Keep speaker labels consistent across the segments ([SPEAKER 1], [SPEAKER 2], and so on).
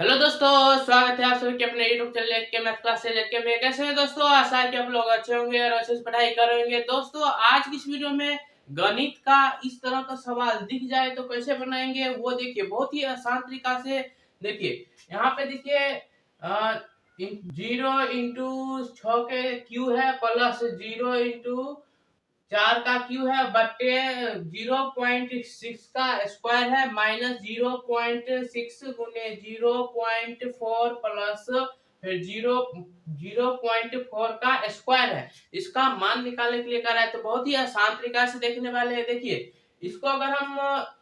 [SPEAKER 1] Hello दोस्तों, स्वागत है आप सभी के अपने YouTube चैनल के मैथ क्लास से लेके में। कैसे हैं दोस्तों? आशा है कि आप लोग अच्छे होंगे और अच्छे से पढ़ाई करेंगे। दोस्तों, आज की इस वीडियो में गणित का इस तरह का सवाल दिख जाए तो कैसे बनाएंगे वो देखिए, बहुत ही आसान तरीका से। देखिए यहाँ पे देखिए 0 × 6 के क्यू है प्लस 0 × 4 का क्यू है बट्टे 0.6 का स्क्वायर है माइनस 0.6 गुने 0.4 प्लस फिर 0.4 का स्क्वायर है। इसका मान निकालने के लिए कर रहा है तो बहुत ही आसान तरीका से देखने वाले हैं। देखिए इसको अगर हम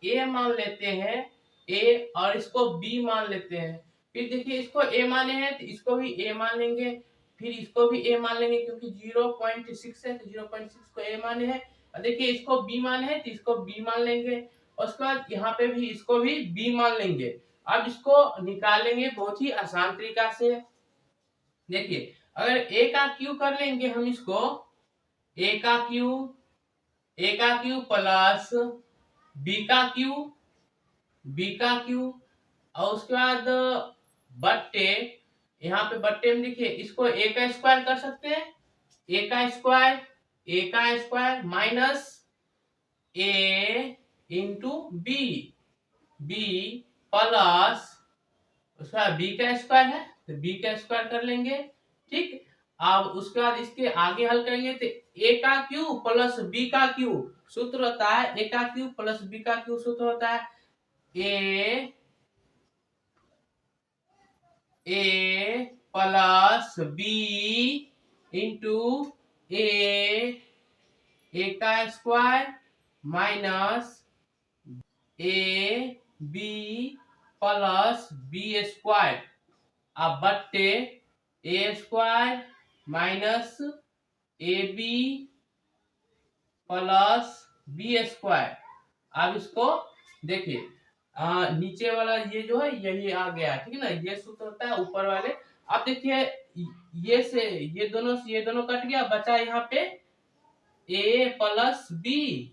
[SPEAKER 1] a मान लेते हैं a और इसको b मान लेते हैं, फिर देखिए इसको a माने हैं तो इसको भी a मान लेंगे, फिर इसको भी a मान लेंगे क्योंकि 0.6 है तो 0.6 को a माने हैं। और देखिए इसको b माने हैं तो इसको b मान लेंगे और उसके बाद यहाँ पे भी इसको भी b मान लेंगे। अब इसको निकालेंगे बहुत ही आसान तरीका से। देखिए अगर a का क्यू कर लेंगे हम इसको a का क्यू प्लस b का क्यू और उसके बाद बट्टे, यहाँ पे बट्टे में देखिए इसको a का स्क्वायर कर सकते हैं, a का square minus a into B plus उसका b का स्क्वायर है तो b का स्क्वायर कर लेंगे। ठीक, अब उसके बाद इसके आगे हल करेंगे तो a का क्यू प्लस b का क्यू सूत्र होता है, a का क्यू प्लस b का क्यू सूत्र होता है a plus b into a का square minus A B plus B square अब बट्टे ए square minus A B plus B square. अब इसको देखिए नीचे वाला ये जो है यही आ गया, ठीक है ना, ये सूत्र होता है ऊपर वाले। अब देखिए ये से ये दोनों कट गया, बचा यहाँ पे a प्लस बी।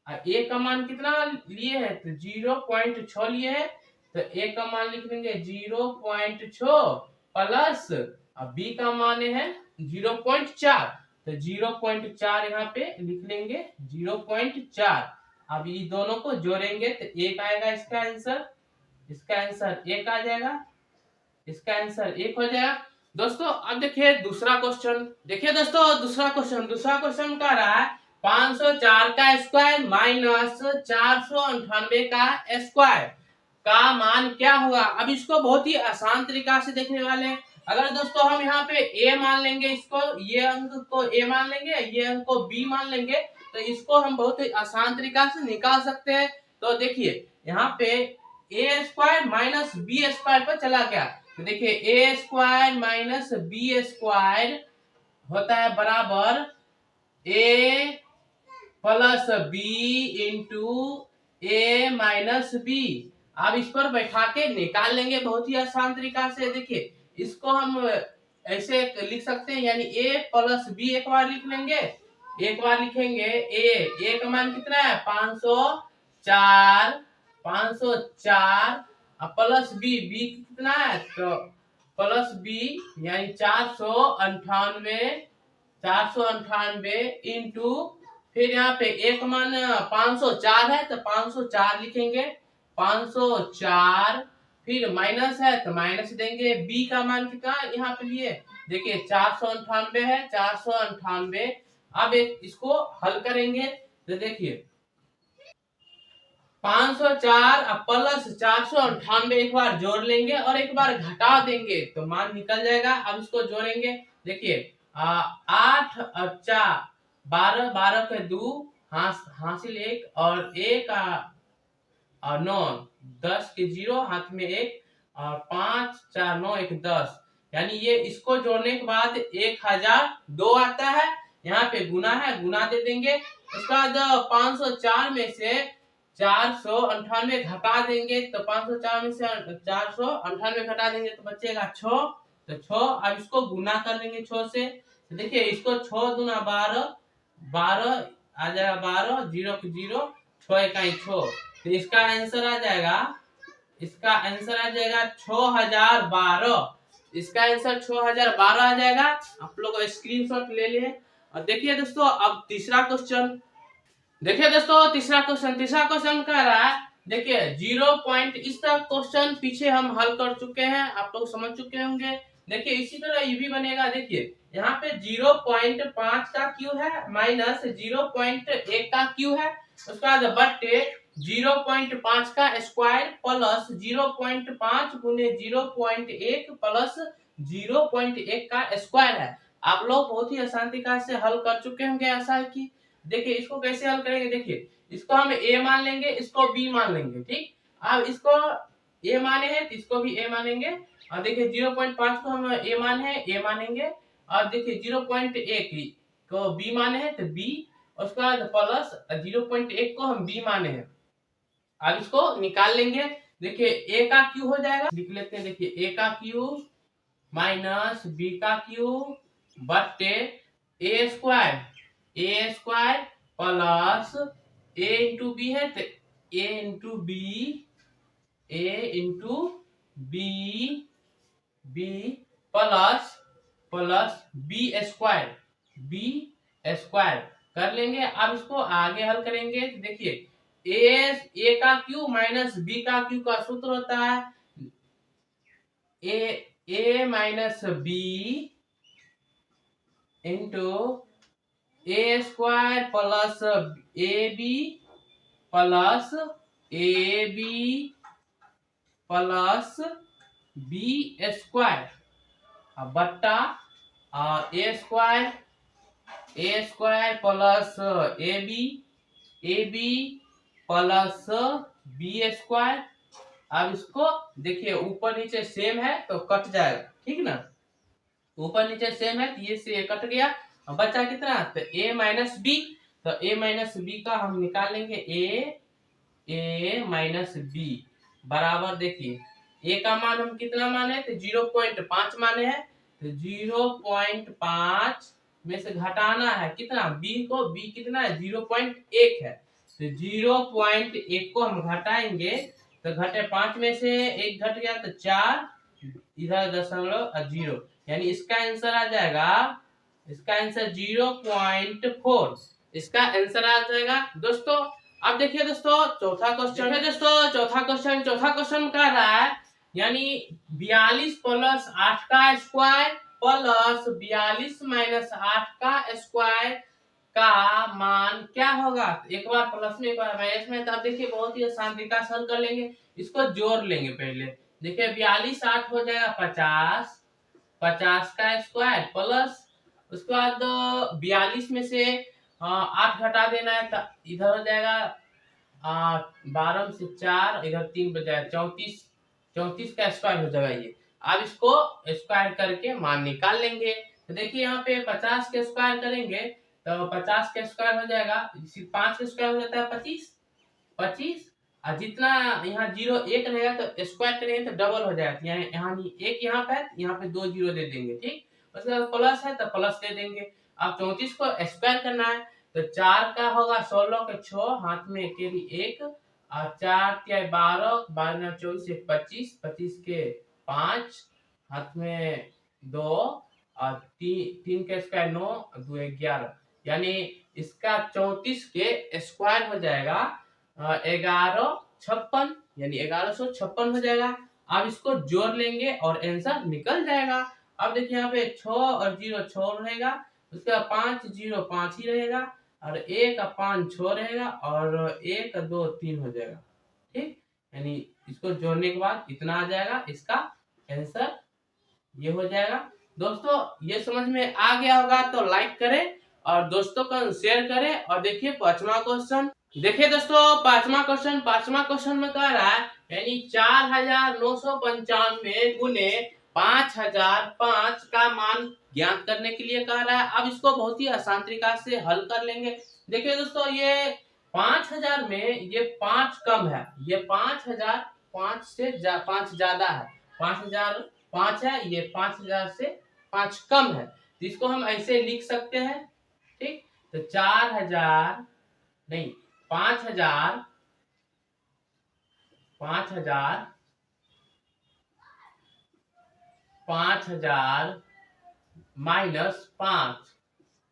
[SPEAKER 1] a का मान कितना लिए है तो 0.6 लिए है तो a का मान लिख लेंगे 0.6 प्लस अब b का मान है 0.4 तो 0.4 यहाँ पे लिख लेंगे 0.4। अब ये दोनों को जोड़ेंगे तो एक आएगा, इसका आंसर एक आ जाएगा, इसका आंसर एक हो जाएगा। दोस्तों अब देखिए दूसरा क्वेश्चन, दूसरा क्वेश्चन का रहा है 504 का स्क्वायर माइनस 498 का स्क्वायर का मान क्या होगा। अब इसको बहुत ही आसान तरीका से देखने वाले हैं। अगर दोस्तों हम यहाँ पे a मान लेंगे, इसको ये अंक को a मान लेंगे, ये अंक को b मान लेंगे तो इसको हम बहुत ही आसान तरीका से निकाल सकते हैं। तो देखिए यहाँ पे a square minus B square पर चला गया तो देखिए A square minus B square होता है बराबर A plus B into A minus B. अब इस पर बैठा के निकाल लेंगे बहुत ही आसान तरीका से। देखिए इसको हम ऐसे लिख सकते हैं, यानी ए प्लस बी एक बार लिख लेंगे, एक बार लिखेंगे ए का मान कितना है 504 प्लस बी कितना है तो प्लस बी यानी 498 इंटू फिर यहाँ पे एक मान 504 है तो 504 लिखेंगे, 504 फिर माइनस है तो माइनस देंगे। बी का मान कितना यहाँ पे लिए देखिए 498 है, 498। अब इसको हल करेंगे तो देखिए 504 प्लस 498 एक बार जोड़ लेंगे और एक बार घटा देंगे तो मान निकल जाएगा। अब इसको जोड़ेंगे, देखिए 8 और 4 12, 12 के 2 हासिल 1 और 1 और 9 10 के 0 हाथ में 1 और 5 4 9 1 10, यानी ये इसको जोड़ने के बाद 1002 आता है। यहाँ पे गुना है, गुना दे देंगे। उसके बाद 504 में से 498 घटा देंगे तो 504 में से 498 घटा देंगे तो बचेगा 6 तो 6। अब इसको गुना कर लेंगे 6 से तो देखिए इसको 6 दूना 12 12 आ जाएगा 12 0 के 0 6 इकाई 6 तो इसका आंसर आ जाएगा इसका आंसर आ जाएगा 6012। इसका आंसर 6012 आ जाएगा। आप लोग स्क्रीनशॉट ले लिए। और देखिए दोस्तों, अब तीसरा क्वेश्चन देखिए दोस्तों, तीसरा क्वेश्चन कह रहा है, देखिए 0 पॉइंट, इस तरह क्वेश्चन पीछे हम हल कर चुके हैं, आप लोग समझ चुके होंगे। देखिए इसी तरह ये भी बनेगा। देखिए यहाँ पे 0.5 का क्यू है माइनस 0.1 का क्यू है, उसके बाद बट्टे 0.5 का स्क्वायर प्लस 0.5 गुने 0.1 प्लस 0.1 का स्क्वायर है। आप लोग बहुत ही आसान तरीका से हल कर चुके होंगे, ऐसा है कि देखिए इसको कैसे हल करेंगे। देखिए इसको हम ए मान लेंगे, इसको बी मान लेंगे, ठीक। अब इसको ए माने हैं तो इसको भी ए मानेंगे। और देखिए 0.5 को हम ए मानेंगे। और देखिए 0.1 को बी माने हैं तो बी, उसके बाद प्लस 0.1 को हम बी माने हैं। अब इसको निकाल लेंगे। देखिए ए का क्यू हो जाएगा, लिख लेते हैं। देखिए ए का क्यू माइनस बी का क्यू बट्टे ए square plus a into b है तो a into b b plus B square कर लेंगे। अब इसको आगे हल करेंगे तो देखिए ए का क्यू माइनस बी का क्यू का सूत्र होता है a minus b into a square plus a B plus B square बट्टा a square plus a B plus B square. अब इसको देखिए ऊपर नीचे सेम है तो कट जाएगा, ठीक ना। ऊपर नीचे सेम है तो ये से कट गया। अब बचा कितना, तो a माइनस बी। तो a माइनस बी का हम निकाल लेंगे a माइनस बी बराबर, देखिए a का मान हम कितना माने तो 0.5 माने हैं। तो 0.5 में से घटाना है कितना, b को, b कितना है 0.1 है। तो 0.1 को हम घटाएंगे तो घटे 5 में से 1 घट गया तो 4, इधर दशमलव 0, यानी इसका आंसर आ जाएगा, इसका आंसर 0.4 इसका आंसर आ जाएगा दोस्तों। अब देखिए दोस्तों चौथा क्वेश्चन कह रहा है, यानी 42 प्लस 8 का स्क्वायर प्लस 42 माइनस 8 का स्क्वायर का मान क्या होगा। एक बार प्लस में एक बार माइनस में। तो अब देखिए बहुत ही आसान तरीका से हल कर लेंगे, इसको जोड़ लेंगे पहले। देखिए 42 8 हो जाएगा 50 का स्क्वायर प्लस, उसके बाद 42 में से 8 घटा देना है तो इधर हो जाएगा 12 में से 4, इधर 3 बच जाएगा 34 का स्क्वायर हो जाएगा ये। अब इसको स्क्वायर करके मान निकाल लेंगे। तो देखिए यहाँ पे 50 के स्क्वायर करेंगे तो 50 का स्क्वायर हो जाएगा, 5 का स्क्वायर हो जाता है 25 और जितना यहाँ 0 1 रहेगा तो स्क्वायर करेंगे तो डबल हो जाएगा। यहाँ एक यहाँ पे है, यहाँ पे 2 0 दे देंगे, ठीक। उसके बाद प्लस है तो प्लस दे देंगे। अब 34 को स्क्वायर करना है तो 4 का होगा 16 के 6, हाथ में केवल 1 और 4 के 12, 12 24 25, 25 के 5, हाथ में 2 और 3 के स्क्वायर 9, 2 11, यानी इसका 34 के स्क्वायर हो जाएगा 1156, यानी 1156 हो जाएगा। अब इसको जोड़ लेंगे और आंसर निकल जाएगा। अब देखिए यहाँ पे 6 और 0 6 रहेगा, उसका 5 0 5 ही रहेगा और 1 5 6 रहेगा और 1 2 3 हो जाएगा, ठीक। यानी इसको जोड़ने के बाद इतना आ जाएगा, इसका आंसर ये हो जाएगा। दोस्तों ये समझ में आ गया होगा तो लाइक करें और दोस्तों को शेयर करें। और देखिए पांचवा क्वेश्चन, देखिए दोस्तों पांचवा क्वेश्चन में कह रहा है, यानी 4995 गुने 5005 का मान ज्ञात करने के लिए कह रहा है। अब इसको बहुत ही आसान तरीका से हल कर लेंगे। देखिए दोस्तों ये 5000 में ये 5 कम है, ये 5000 5 से 5 ज्यादा है, 5000 5 है, ये 5000 से 5 कम है। तो इसको हम ऐसे लिख सकते हैं, ठीक। तो 4000 नहीं 5000 5000 माइनस 5।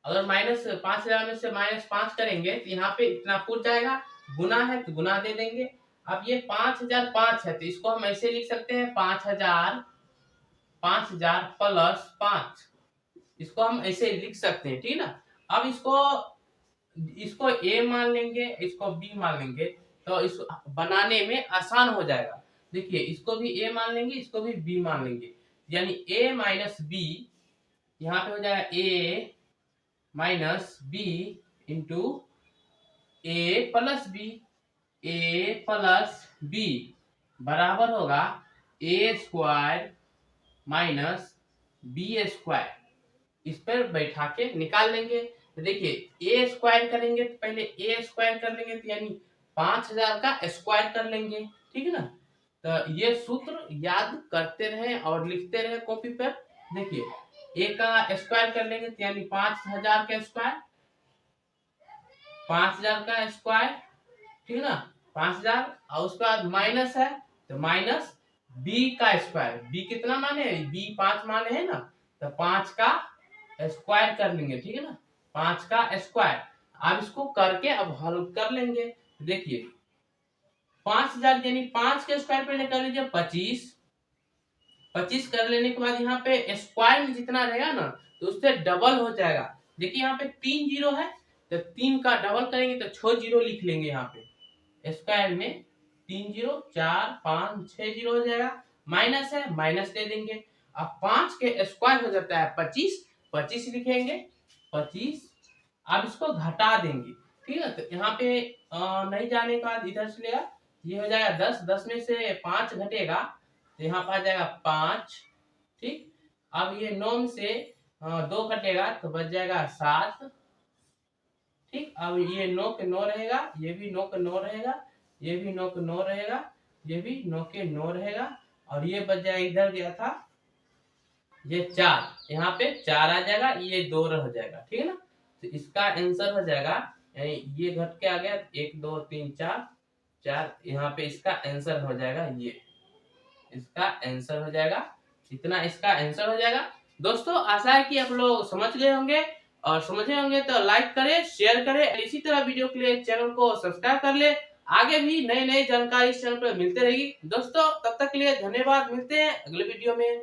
[SPEAKER 1] अगर माइनस 5000 में से माइनस 5 करेंगे तो यहाँ पे इतना फूट जाएगा, गुना है तो गुना दे देंगे। अब ये 5005 है तो इसको हम ऐसे लिख सकते हैं 5000 प्लस 5, इसको हम ऐसे लिख सकते हैं, ठीक है ना। अब इसको ए मान लेंगे, इसको बी मान लेंगे, तो इस बनाने में आसान हो जाएगा। देखिए इसको भी ए मान लेंगे, इसको भी बी मान लेंगे, यानी ए माइनस बी, यहाँ पे हो जाएगा ए माइनस बी इंटू ए प्लस बी, ए प्लस बी बराबर होगा ए स्क्वायर माइनस बी स्क्वायर। इस पर बैठा के निकाल लेंगे। तो देखिए ए स्क्वायर करेंगे तो पहले ए स्क्वायर कर लेंगे, तो यानी 5000 का स्क्वायर कर लेंगे, ठीक है ना। तो ये सूत्र याद करते रहें और लिखते रहें कॉपी पर। देखिए ए का स्क्वायर कर लेंगे तो यानी 5000 का स्क्वायर, 5000 का स्क्वायर, ठीक है ना, 5000। और उसके बाद माइनस है तो माइनस बी का स्क्वायर, बी कितना माने, बी 5 माने है ना, तो 5 का स्क्वायर कर लेंगे, ठीक है ना, 5 का स्क्वायर। अब इसको करके अब हल कर लेंगे। देखिए 5000 यानी 5 के स्क्वायर पहले कर लीजिए 25, 25 कर लेने के बाद यहाँ पे स्क्वायर में जितना रहेगा ना तो उससे डबल हो जाएगा। देखिए यहाँ पे 3 जीरो है तो 3 का डबल करेंगे तो 6 जीरो लिख लेंगे, यहाँ पे स्क्वायर में 3 जीरो 4 5 6 जीरो हो जाएगा, माइनस है माइनस दे देंगे। अब 5 के स्क्वायर हो जाता है 25, 25 लिखेंगे 25। अब इसको घटा देंगे, ठीक है। तो यहाँ पे नहीं जाने के बाद इधर से लेगा, ये हो जाएगा 10, 10 में से 5 घटेगा तो यहाँ पर आ जाएगा 5, ठीक। अब ये 9 में से 2 घटेगा तो बच जाएगा 7, ठीक। अब ये 9 के 9 रहेगा, ये भी 9 के 9 रहेगा, ये भी 9 के 9 रहेगा, ये भी 9 के 9 रहेगा, और ये बच जाएगा, इधर गया था ये 4, यहाँ पे 4 आ जाएगा, ये 2 रह जाएगा, ठीक है ना। तो इसका आंसर हो जाएगा, यानी ये घट के आ गया 1 2 3 4 4, यहाँ पे इसका आंसर हो जाएगा, ये इसका आंसर हो जाएगा, इतना इसका आंसर हो जाएगा। दोस्तों आशा है कि आप लोग समझ गए होंगे, और समझे होंगे तो लाइक करें, शेयर करें, इसी तरह वीडियो के लिए चैनल को सब्सक्राइब कर ले। आगे भी नई नई जानकारी इस चैनल पर मिलते रहेगी। दोस्तों तब तक के लिए धन्यवाद, मिलते हैं अगले वीडियो में।